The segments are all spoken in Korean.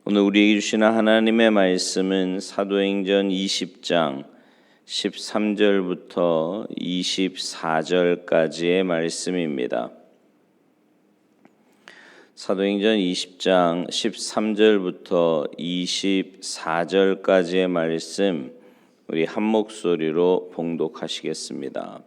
오늘 우리에게 주시는 하나님의 말씀은 사도행전 20장 13절부터 24절까지의 말씀입니다. 사도행전 20장 13절부터 24절까지의 말씀 우리 한 목소리로 봉독하시겠습니다.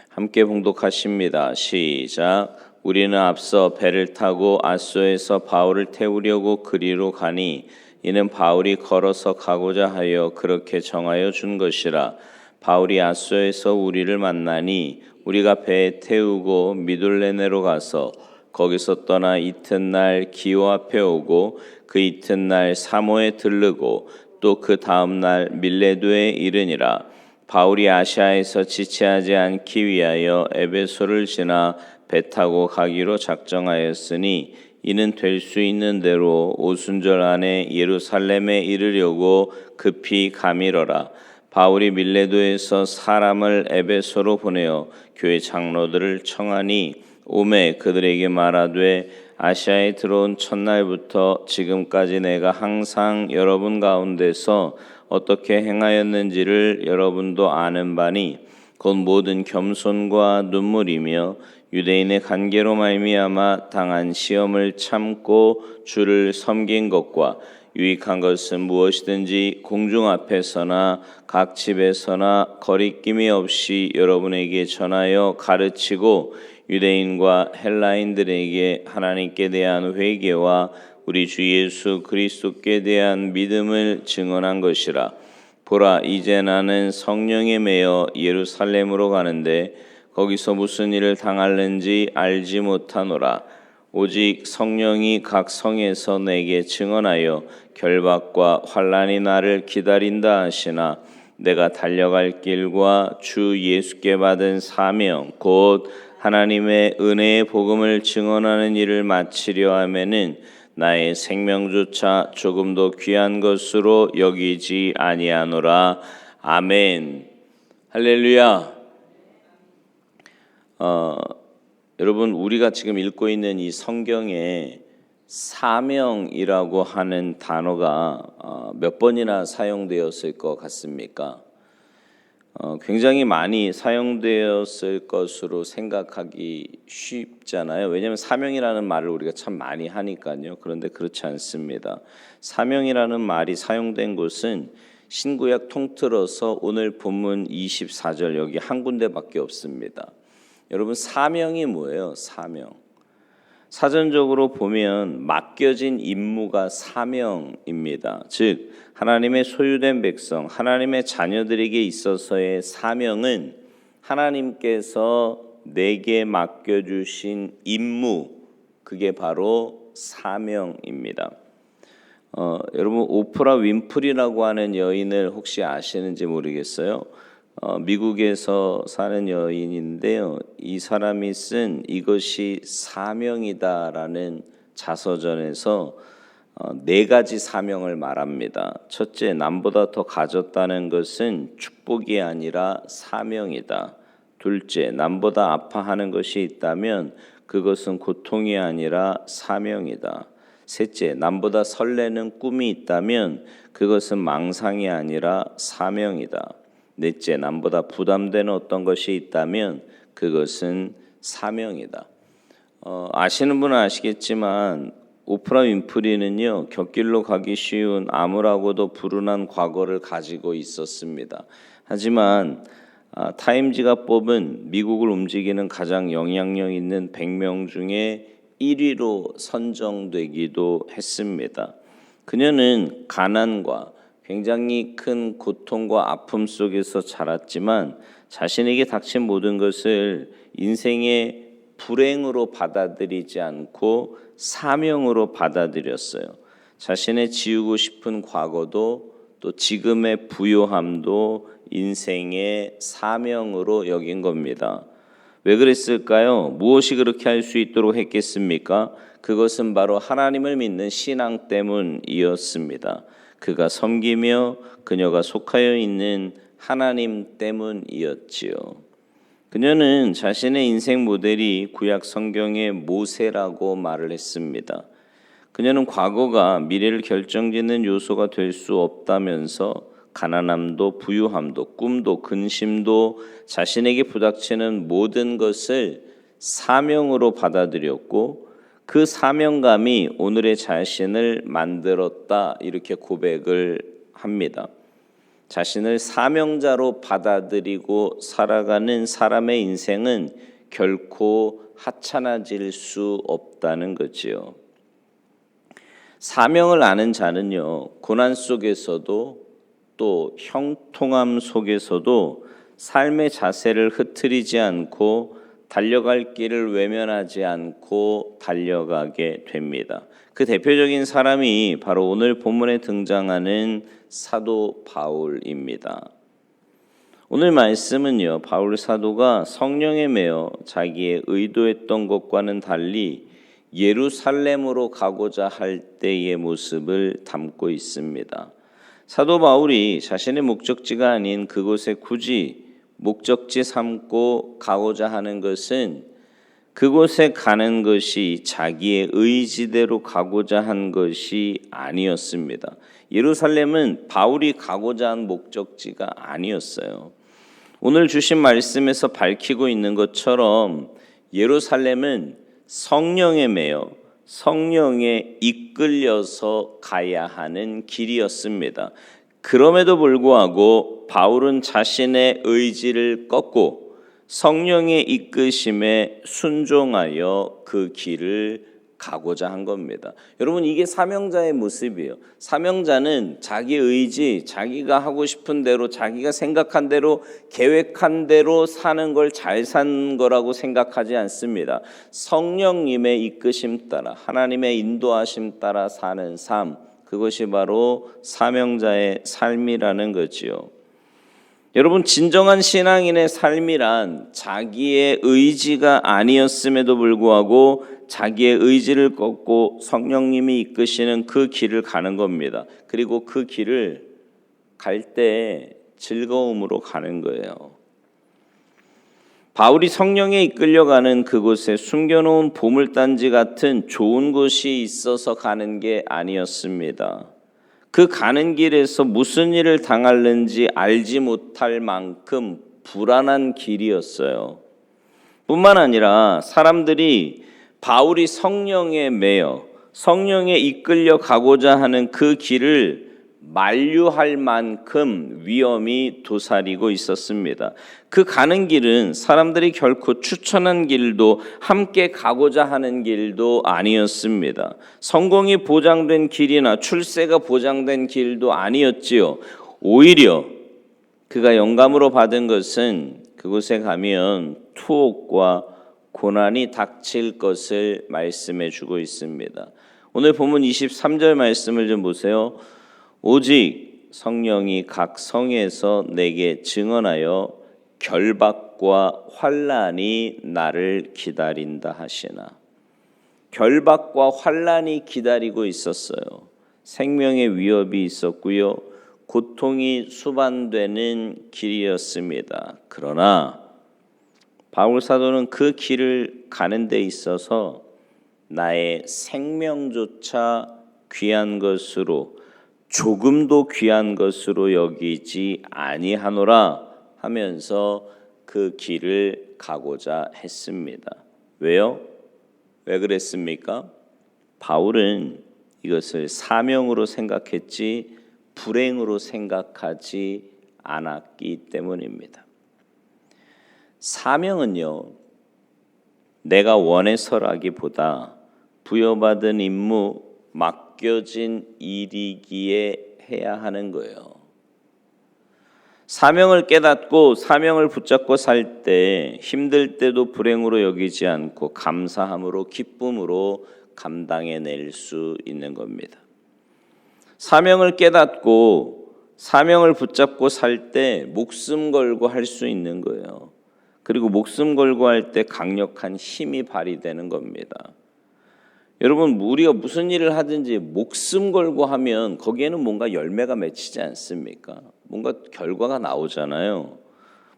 함께 봉독하십니다. 시작. 우리는 앞서 배를 타고 아소에서 바울을 태우려고 그리로 가니 이는 바울이 걸어서 가고자 하여 그렇게 정하여 준 것이라. 바울이 아소에서 우리를 만나니 우리가 배에 태우고 미둘레네로 가서 거기서 떠나 이튿날 기오 앞에 오고 그 이튿날 사모에 들르고 또 그 다음날 밀레도에 이르니라. 바울이 아시아에서 지체하지 않기 위하여 에베소를 지나 배 타고 가기로 작정하였으니 이는 될 수 있는 대로 오순절 안에 예루살렘에 이르려고 급히 가미러라. 바울이 밀레도에서 사람을 에베소로 보내어 교회 장로들을 청하니 오매 그들에게 말하되 아시아에 들어온 첫날부터 지금까지 내가 항상 여러분 가운데서 어떻게 행하였는지를 여러분도 아는 바니 곧 모든 겸손과 눈물이며 유대인의 관계로 말미암아 당한 시험을 참고 주를 섬긴 것과 유익한 것은 무엇이든지 공중 앞에서나 각 집에서나 거리낌이 없이 여러분에게 전하여 가르치고 유대인과 헬라인들에게 하나님께 대한 회개와 우리 주 예수 그리스도께 대한 믿음을 증언한 것이라. 보라, 이제 나는 성령에 매여 예루살렘으로 가는데 거기서 무슨 일을 당할는지 알지 못하노라. 오직 성령이 각 성에서 내게 증언하여 결박과 환난이 나를 기다린다 하시나 내가 달려갈 길과 주 예수께 받은 사명 곧 하나님의 은혜의 복음을 증언하는 일을 마치려 하면은 나의 생명조차 조금도 귀한 것으로 여기지 아니하노라. 아멘. 할렐루야. 여러분, 우리가 지금 읽고 있는 이 성경에 사명이라고 하는 단어가 몇 번이나 사용되었을 것 같습니까? 굉장히 많이 사용되었을 것으로 생각하기 쉽잖아요. 왜냐하면 사명이라는 말을 우리가 참 많이 하니까요. 그런데 그렇지 않습니다. 사명이라는 말이 사용된 곳은 신구약 통틀어서 오늘 본문 24절 여기 한 군데밖에 없습니다. 여러분, 사명이 뭐예요? 사명. 사전적으로 보면 맡겨진 임무가 사명입니다. 즉 하나님의 소유된 백성, 하나님의 자녀들에게 있어서의 사명은 하나님께서 내게 맡겨주신 임무, 그게 바로 사명입니다. 여러분, 오프라 윈프리라고 하는 여인을 혹시 아시는지 모르겠어요. 미국에서 사는 여인인데요. 이 사람이 쓴 이것이 사명이다라는 자서전에서 네 가지 사명을 말합니다. 첫째, 남보다 더 가졌다는 것은 축복이 아니라 사명이다. 둘째, 남보다 아파하는 것이 있다면 그것은 고통이 아니라 사명이다. 셋째, 남보다 설레는 꿈이 있다면 그것은 망상이 아니라 사명이다. 넷째, 남보다 부담되는 어떤 것이 있다면 그것은 사명이다. 아시는 분은 아시겠지만 오프라 윈프리는요, 곁길로 가기 쉬운 암울하고도 불운한 과거를 가지고 있었습니다. 하지만 타임지가 뽑은 미국을 움직이는 가장 영향력 있는 100명 중에 1위로 선정되기도 했습니다. 그녀는 가난과 굉장히 큰 고통과 아픔 속에서 자랐지만 자신에게 닥친 모든 것을 인생의 불행으로 받아들이지 않고 사명으로 받아들였어요. 자신의 지우고 싶은 과거도 또 지금의 부요함도 인생의 사명으로 여긴 겁니다. 왜 그랬을까요? 무엇이 그렇게 할 수 있도록 했겠습니까? 그것은 바로 하나님을 믿는 신앙 때문이었습니다. 그가 섬기며 그녀가 속하여 있는 하나님 때문이었지요. 그녀는 자신의 인생 모델이 구약 성경의 모세라고 말을 했습니다. 그녀는 과거가 미래를 결정짓는 요소가 될 수 없다면서 가난함도 부유함도 꿈도 근심도 자신에게 부닥치는 모든 것을 사명으로 받아들였고 그 사명감이 오늘의 자신을 만들었다 이렇게 고백을 합니다. 자신을 사명자로 받아들이고 살아가는 사람의 인생은 결코 하찮아질 수 없다는 거지요. 사명을 아는 자는요, 고난 속에서도 또 형통함 속에서도 삶의 자세를 흐트리지 않고 달려갈 길을 외면하지 않고 달려가게 됩니다. 그 대표적인 사람이 바로 오늘 본문에 등장하는 사도 바울입니다. 오늘 말씀은요, 바울 사도가 성령에 매여 자기의 의도했던 것과는 달리 예루살렘으로 가고자 할 때의 모습을 담고 있습니다. 사도 바울이 자신의 목적지가 아닌 그곳에 굳이 목적지 삼고 가고자 하는 것은 그곳에 가는 것이 자기의 의지대로 가고자 한 것이 아니었습니다. 예루살렘은 바울이 가고자 한 목적지가 아니었어요. 오늘 주신 말씀에서 밝히고 있는 것처럼 예루살렘은 성령에 매여 성령에 이끌려서 가야 하는 길이었습니다. 그럼에도 불구하고 바울은 자신의 의지를 꺾고 성령의 이끄심에 순종하여 그 길을 가고자 한 겁니다. 여러분, 이게 사명자의 모습이에요. 사명자는 자기 의지, 자기가 하고 싶은 대로, 자기가 생각한 대로, 계획한 대로 사는 걸 잘 산 거라고 생각하지 않습니다. 성령님의 이끄심 따라, 하나님의 인도하심 따라 사는 삶, 그것이 바로 사명자의 삶이라는 거지요. 여러분, 진정한 신앙인의 삶이란 자기의 의지가 아니었음에도 불구하고 자기의 의지를 꺾고 성령님이 이끄시는 그 길을 가는 겁니다. 그리고 그 길을 갈 때 즐거움으로 가는 거예요. 바울이 성령에 이끌려가는 그곳에 숨겨놓은 보물단지 같은 좋은 곳이 있어서 가는 게 아니었습니다. 그 가는 길에서 무슨 일을 당할는지 알지 못할 만큼 불안한 길이었어요. 뿐만 아니라 사람들이 바울이 성령에 매여 성령에 이끌려 가고자 하는 그 길을 만류할 만큼 위험이 도사리고 있었습니다. 그 가는 길은 사람들이 결코 추천한 길도 함께 가고자 하는 길도 아니었습니다. 성공이 보장된 길이나 출세가 보장된 길도 아니었지요. 오히려 그가 영감으로 받은 것은 그곳에 가면 투옥과 고난이 닥칠 것을 말씀해 주고 있습니다. 오늘 본문 23절 말씀을 좀 보세요. 오직 성령이 각 성에서 내게 증언하여 결박과 환난이 나를 기다린다 하시나. 결박과 환난이 기다리고 있었어요. 생명의 위협이 있었고요. 고통이 수반되는 길이었습니다. 그러나 바울 사도는 그 길을 가는 데 있어서 나의 생명조차 귀한 것으로 조금도 귀한 것으로 여기지 아니하노라 하면서 그 길을 가고자 했습니다. 왜요? 왜 그랬습니까? 바울은 이것을 사명으로 생각했지 불행으로 생각하지 않았기 때문입니다. 사명은요, 내가 원해서라기보다 부여받은 임무, 맡겨진 일이기에 해야 하는 거예요. 사명을 깨닫고 사명을 붙잡고 살 때 힘들 때도 불행으로 여기지 않고 감사함으로 기쁨으로 감당해낼 수 있는 겁니다. 사명을 깨닫고 사명을 붙잡고 살 때 목숨 걸고 할 수 있는 거예요. 그리고 목숨 걸고 할 때 강력한 힘이 발휘되는 겁니다. 여러분, 우리가 무슨 일을 하든지 목숨 걸고 하면 거기에는 뭔가 열매가 맺히지 않습니까? 뭔가 결과가 나오잖아요.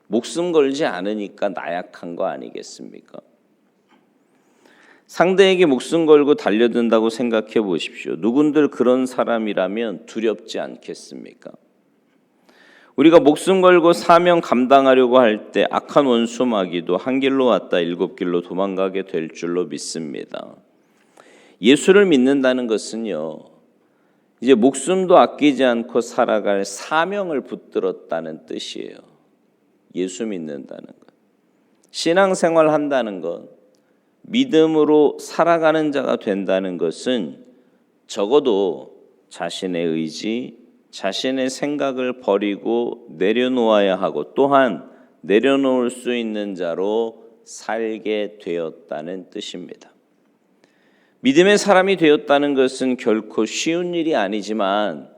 목숨 걸지 않으니까 나약한 거 아니겠습니까? 상대에게 목숨 걸고 달려든다고 생각해 보십시오. 누군들 그런 사람이라면 두렵지 않겠습니까? 우리가 목숨 걸고 사명 감당하려고 할 때 악한 원수 마귀도 한 길로 왔다 일곱 길로 도망가게 될 줄로 믿습니다. 예수를 믿는다는 것은요, 이제 목숨도 아끼지 않고 살아갈 사명을 붙들었다는 뜻이에요. 예수 믿는다는 것. 신앙생활 한다는 것, 믿음으로 살아가는 자가 된다는 것은 적어도 자신의 의지, 자신의 생각을 버리고 내려놓아야 하고 또한 내려놓을 수 있는 자로 살게 되었다는 뜻입니다. 믿음의 사람이 되었다는 것은 결코 쉬운 일이 아니지만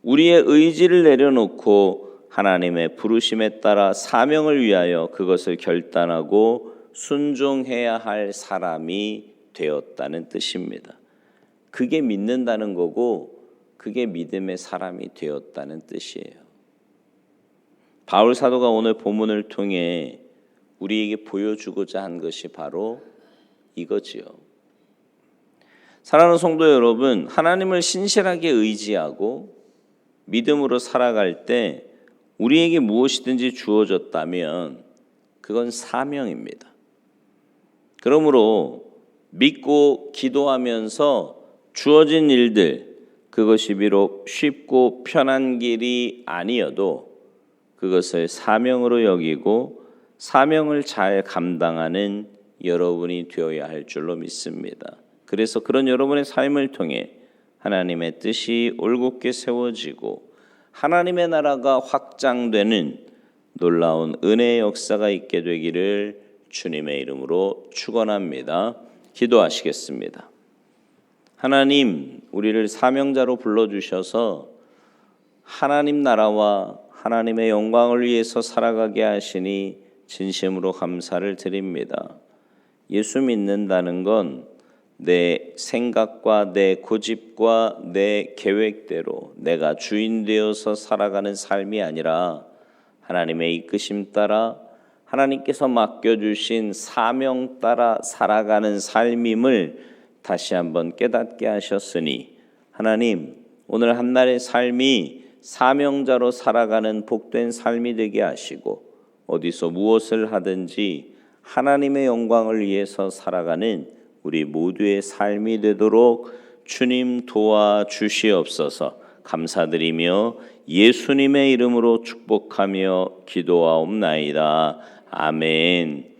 우리의 의지를 내려놓고 하나님의 부르심에 따라 사명을 위하여 그것을 결단하고 순종해야 할 사람이 되었다는 뜻입니다. 그게 믿는다는 거고 그게 믿음의 사람이 되었다는 뜻이에요. 바울 사도가 오늘 본문을 통해 우리에게 보여주고자 한 것이 바로 이거지요. 사랑하는 성도 여러분, 하나님을 신실하게 의지하고 믿음으로 살아갈 때 우리에게 무엇이든지 주어졌다면 그건 사명입니다. 그러므로 믿고 기도하면서 주어진 일들, 그것이 비록 쉽고 편한 길이 아니어도 그것을 사명으로 여기고 사명을 잘 감당하는 여러분이 되어야 할 줄로 믿습니다. 그래서 그런 여러분의 삶을 통해 하나님의 뜻이 올곧게 세워지고 하나님의 나라가 확장되는 놀라운 은혜의 역사가 있게 되기를 주님의 이름으로 축원합니다. 기도하시겠습니다. 하나님, 우리를 사명자로 불러주셔서 하나님 나라와 하나님의 영광을 위해서 살아가게 하시니 진심으로 감사를 드립니다. 예수 믿는다는 건 내 생각과 내 고집과 내 계획대로 내가 주인 되어서 살아가는 삶이 아니라 하나님의 이끄심 따라 하나님께서 맡겨주신 사명 따라 살아가는 삶임을 다시 한번 깨닫게 하셨으니 하나님, 오늘 한날의 삶이 사명자로 살아가는 복된 삶이 되게 하시고 어디서 무엇을 하든지 하나님의 영광을 위해서 살아가는 우리 모두의 삶이 되도록 주님 도와주시옵소서. 감사드리며 예수님의 이름으로 축복하며 기도하옵나이다. 아멘.